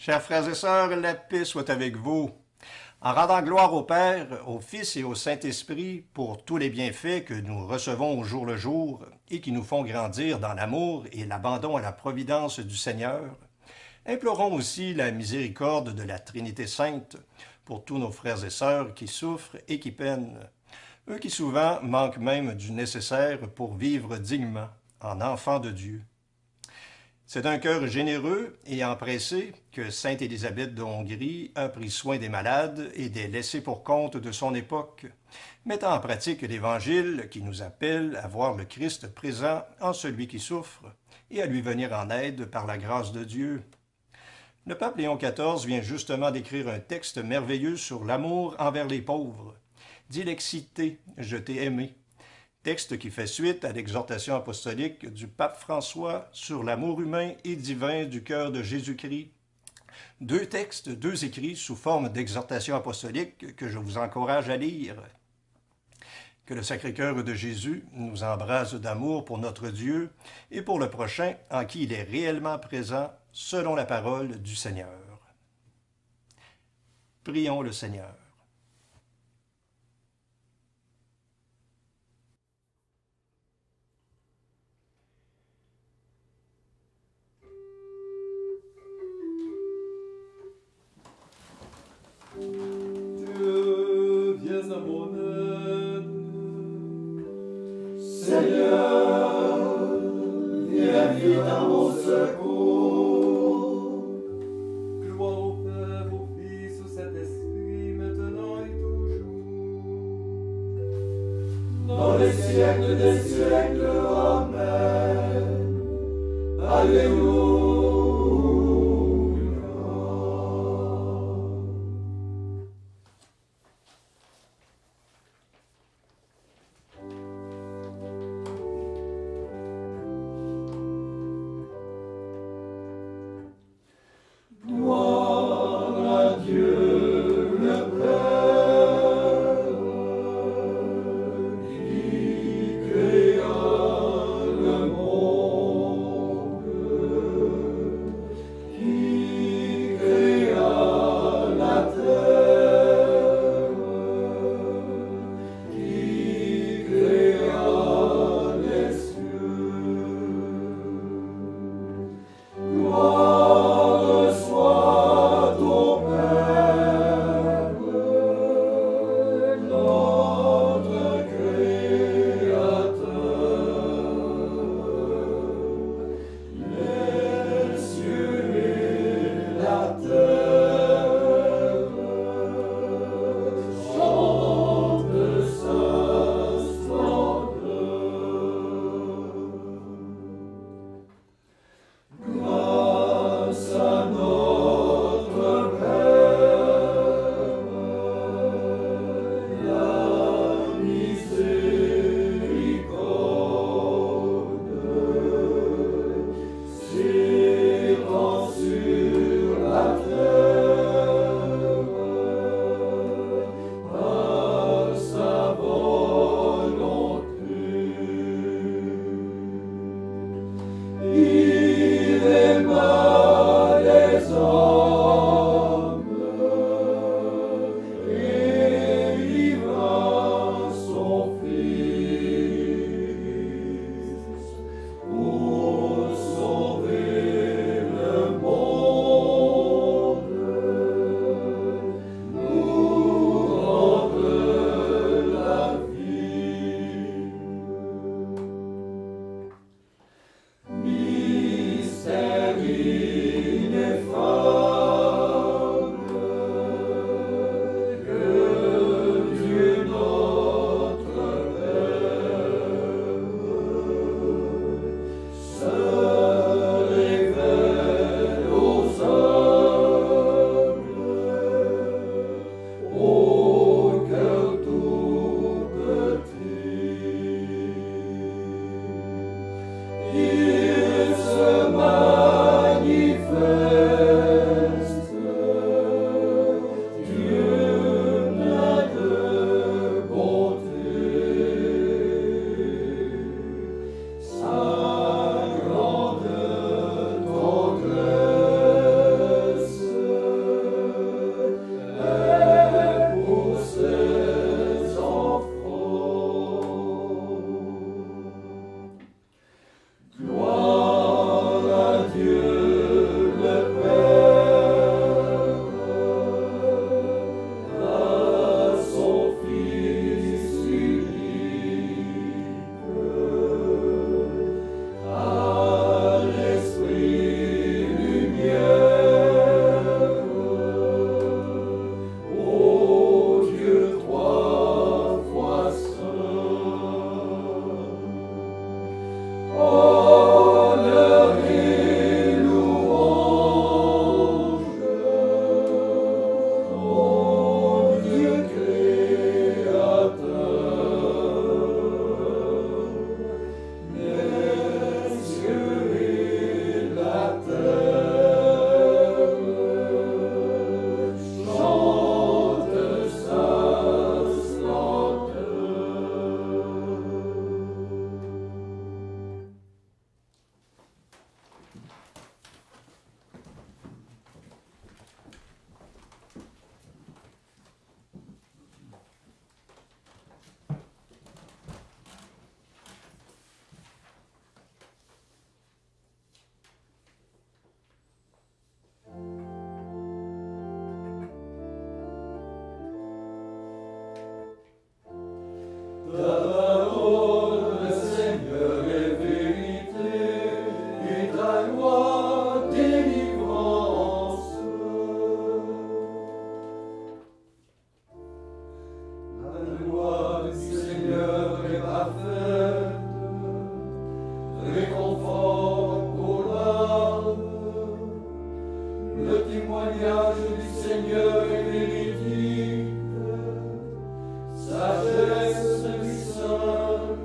Chers frères et sœurs, la paix soit avec vous. En rendant gloire au Père, au Fils et au Saint-Esprit pour tous les bienfaits que nous recevons au jour le jour et qui nous font grandir dans l'amour et l'abandon à la providence du Seigneur, implorons aussi la miséricorde de la Trinité Sainte pour tous nos frères et sœurs qui souffrent et qui peinent, eux qui souvent manquent même du nécessaire pour vivre dignement en enfants de Dieu. C'est d'un cœur généreux et empressé que sainte Élisabeth de Hongrie a pris soin des malades et des laissés pour compte de son époque, mettant en pratique l'Évangile qui nous appelle à voir le Christ présent en celui qui souffre et à lui venir en aide par la grâce de Dieu. Le pape Léon XIV vient justement d'écrire un texte merveilleux sur l'amour envers les pauvres. Dilexité, je t'ai aimé. Texte qui fait suite à l'exhortation apostolique du pape François sur l'amour humain et divin du cœur de Jésus-Christ. Deux textes, deux écrits sous forme d'exhortation apostolique que je vous encourage à lire. Que le Sacré-Cœur de Jésus nous embrase d'amour pour notre Dieu et pour le prochain en qui il est réellement présent selon la parole du Seigneur. Prions le Seigneur. Dieu, viens à mon aide. Seigneur, viens vite à mon secours. Gloire au Père, au Fils, au Saint-Esprit, maintenant et toujours. Dans les siècles des siècles, Amen. Alléluia. témoignage du Seigneur est véridique, sagesse du simple.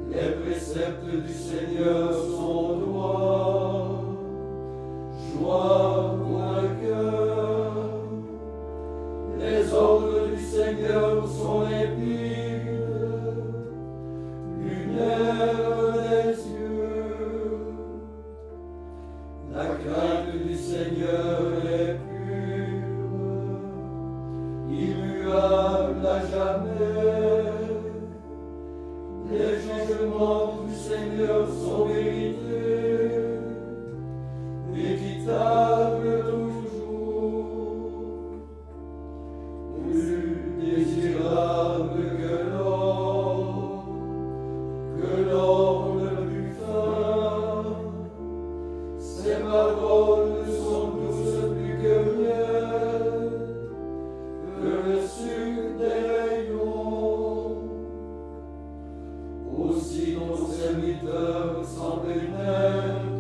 Les préceptes du Seigneur sont droits, joie pour le cœur. Les ordres du Seigneur sont limpides, lumière des yeux. La crainte du Seigneur est pure, immuable à jamais. Les jugements du Seigneur sont vérité, équitables toujours. Plus désirable que l'or le plus fin. Ses paroles sont douces plus que miel, que le sucre des rayons. Aussi nos serviteurs s'en pénètrent,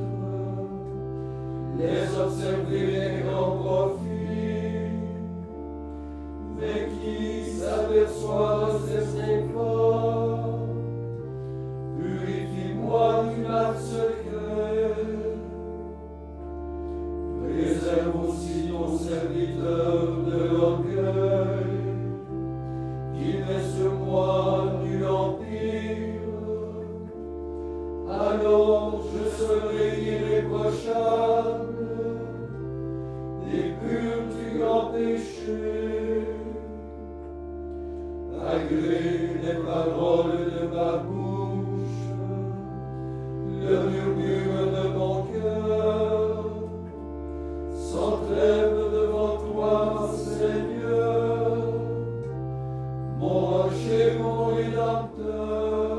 les observer en profit. Mais qui s'aperçoit de ses efforts, purifie-moi du mal secret. Préserve aussi ton serviteur de l'orgueil, qu'il n'ait sur moi nul empire. Alors je serai irréprochable, et pur du grand péché. Malgré les paroles de ma bouche, le murmure de mon cœur, sans trêve devant toi, Seigneur, mon rocher, mon rédempteur.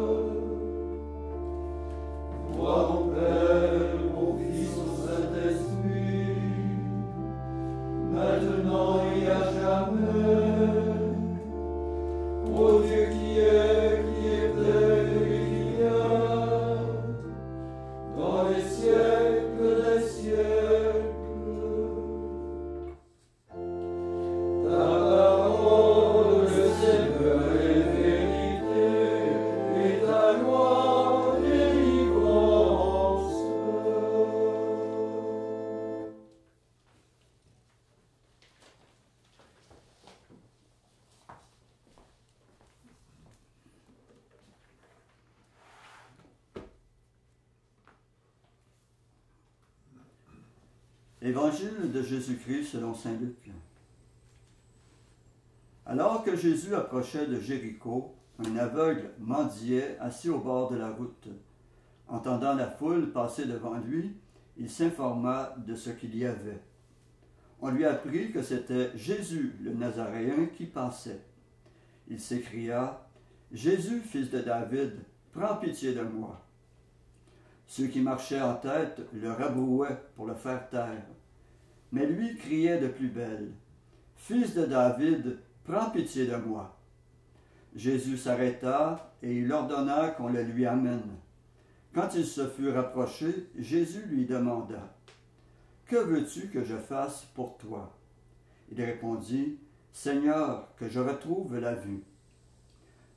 Toi, mon Père, mon Fils, au Saint-Esprit, maintenant et à jamais. Ô Dieu qui était et qui vient, dans les siècles des siècles. Ta parole, Seigneur, est vérité, et ta loi délivrance. Évangile de Jésus-Christ selon saint Luc. Alors que Jésus approchait de Jéricho, un aveugle mendiait assis au bord de la route. Entendant la foule passer devant lui, il s'informa de ce qu'il y avait. On lui apprit que c'était Jésus le Nazaréen qui passait. Il s'écria, « Jésus, fils de David, prends pitié de moi. » Ceux qui marchaient en tête le rabrouaient pour le faire taire. Mais lui criait de plus belle, « Fils de David, prends pitié de moi. » Jésus s'arrêta et il ordonna qu'on le lui amène. Quand il se fut rapproché, Jésus lui demanda, « Que veux-tu que je fasse pour toi? » Il répondit, « Seigneur, que je retrouve la vue. »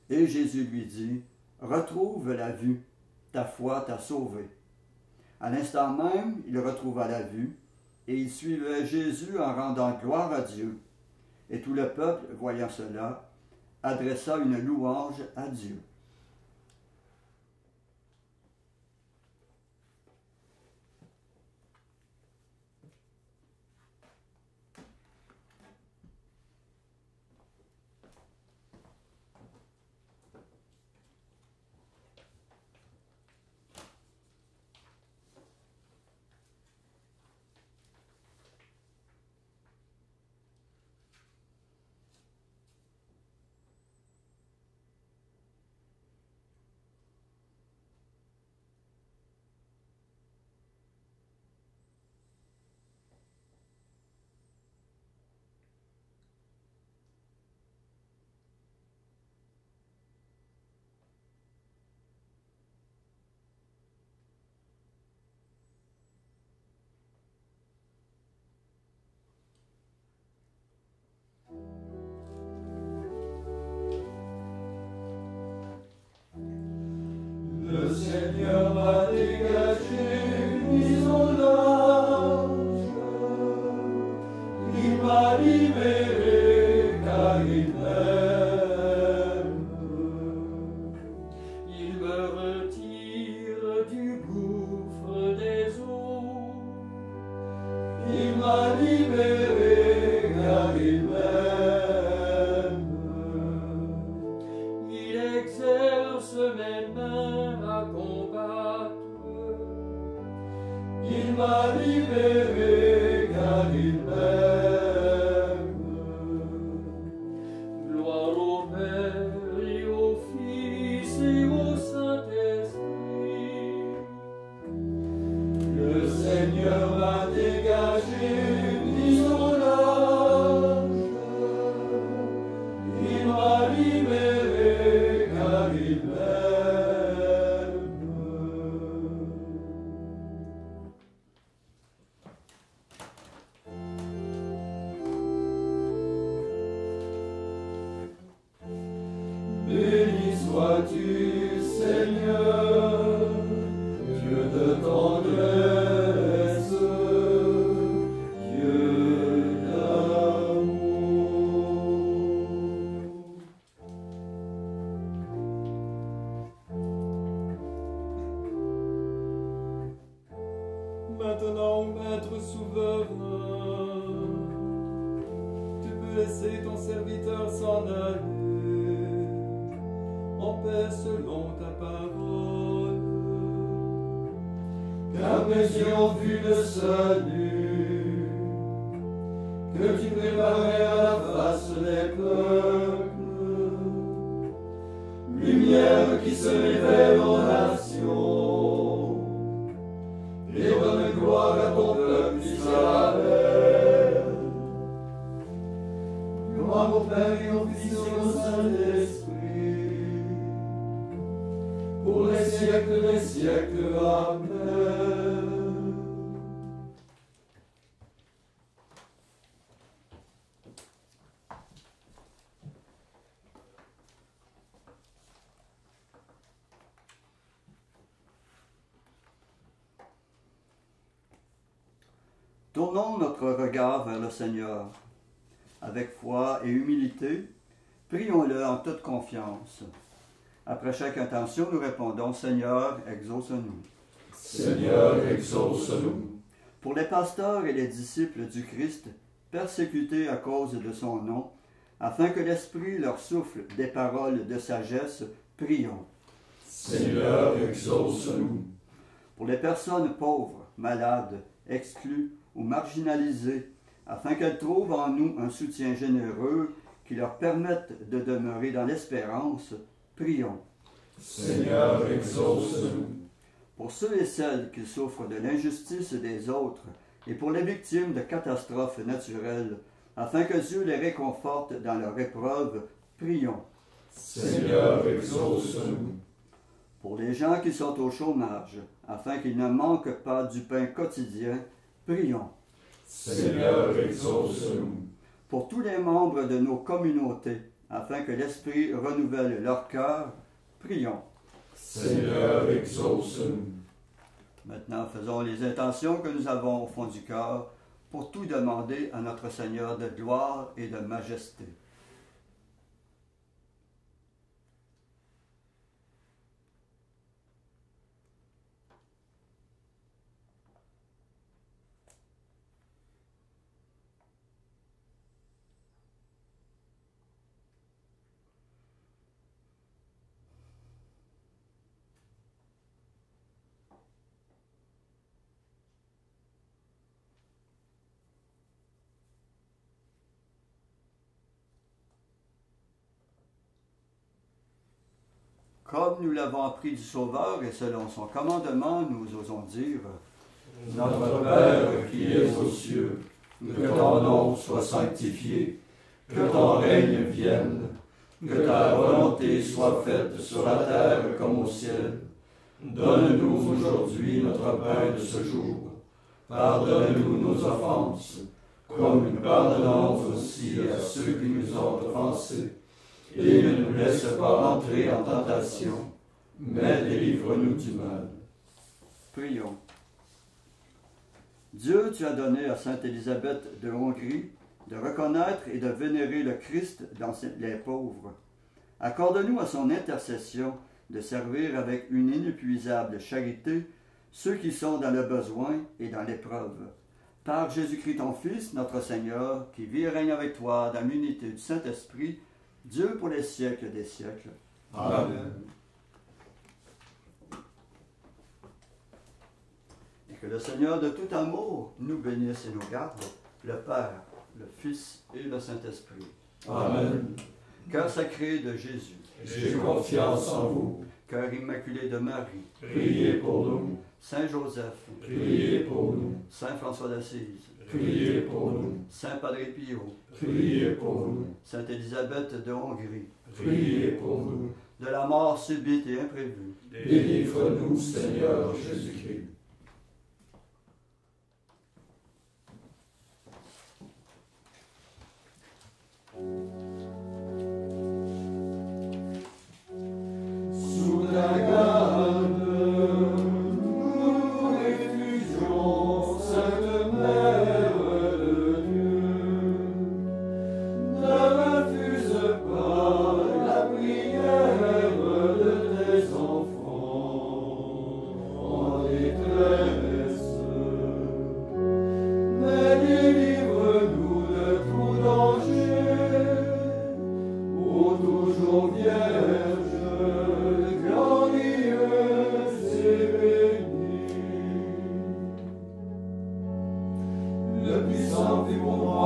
Et Jésus lui dit, « Retrouve la vue, ta foi t'a sauvé. » À l'instant même, il retrouva la vue, et il suivait Jésus en rendant gloire à Dieu. Et tout le peuple, voyant cela, adressa une louange à Dieu. m'a libéré car il m'aime. Il exerce mes mains à combattre. Il m'a libéré car il m'aime. Gloire au Père et au Fils et au Saint-Esprit. Le Seigneur m'a dégagé d'isolage. Il m'a libéré car il m'aime. Béni sois-tu, Seigneur, Dieu de tendresse, Dieu d'amour. Maintenant, Maître souverain, tu peux laisser ton serviteur s'en aller en paix selon ta parole. Car mes yeux ont vu le salut que tu préparais à la face des peuples, lumière qui se révèle aux nations et donne gloire à ton peuple Israël. Gloire au Père et au Fils et au Saint-Esprit, pour les siècles des siècles. Amen. Tournons notre regard vers le Seigneur. Avec foi et humilité, prions-le en toute confiance. Après chaque intention, nous répondons, Seigneur, exauce-nous. Seigneur, exauce-nous. Pour les pasteurs et les disciples du Christ, persécutés à cause de son nom, afin que l'Esprit leur souffle des paroles de sagesse, prions. Seigneur, exauce-nous. Pour les personnes pauvres, malades, exclues ou marginalisées, afin qu'elles trouvent en nous un soutien généreux qui leur permette de demeurer dans l'espérance, prions. Seigneur, exauce-nous. Pour ceux et celles qui souffrent de l'injustice des autres et pour les victimes de catastrophes naturelles, afin que Dieu les réconforte dans leur épreuve, prions. Seigneur, exauce-nous. Pour les gens qui sont au chômage, afin qu'ils ne manquent pas du pain quotidien, prions. Seigneur, exauce-nous. Pour tous les membres de nos communautés, afin que l'Esprit renouvelle leur cœur, prions. Seigneur, exauce-nous. Maintenant, faisons les intentions que nous avons au fond du cœur pour tout demander à notre Seigneur de gloire et de majesté. Comme nous l'avons appris du Sauveur et selon son commandement, nous osons dire « Notre Père qui es aux cieux, que ton nom soit sanctifié, que ton règne vienne, que ta volonté soit faite sur la terre comme au ciel. Donne-nous aujourd'hui notre pain de ce jour. Pardonne-nous nos offenses, comme nous pardonnons aussi à ceux qui nous ont offensés. Et ne nous laisse pas entrer en tentation, mais délivre-nous du mal. » Prions. Dieu, tu as donné à Sainte Élisabeth de Hongrie de reconnaître et de vénérer le Christ dans les pauvres. Accorde-nous à son intercession de servir avec une inépuisable charité ceux qui sont dans le besoin et dans l'épreuve. Par Jésus-Christ ton Fils, notre Seigneur, qui vit et règne avec toi dans l'unité du Saint-Esprit, Dieu pour les siècles des siècles. Amen. Et que le Seigneur de tout amour nous bénisse et nous garde, le Père, le Fils et le Saint-Esprit. Amen. Cœur sacré de Jésus, J'ai confiance en vous. cœur immaculé de Marie, Priez pour nous. Saint Joseph, Priez pour nous. Saint François d'Assise, Priez pour nous. Saint Padre Pio, Priez pour nous. Sainte Élisabeth de Hongrie, Priez pour nous. de la mort subite et imprévue, Délivre-nous, Seigneur Jésus-Christ. Sous ta garde, nous réfugions, Sainte Mère de Dieu. Ne refuse pas la prière de tes enfants en détresse, mais délivre-nous de tout danger. Ô toujours Vierge, glorieuse et bénie. Le puissant fut pour moi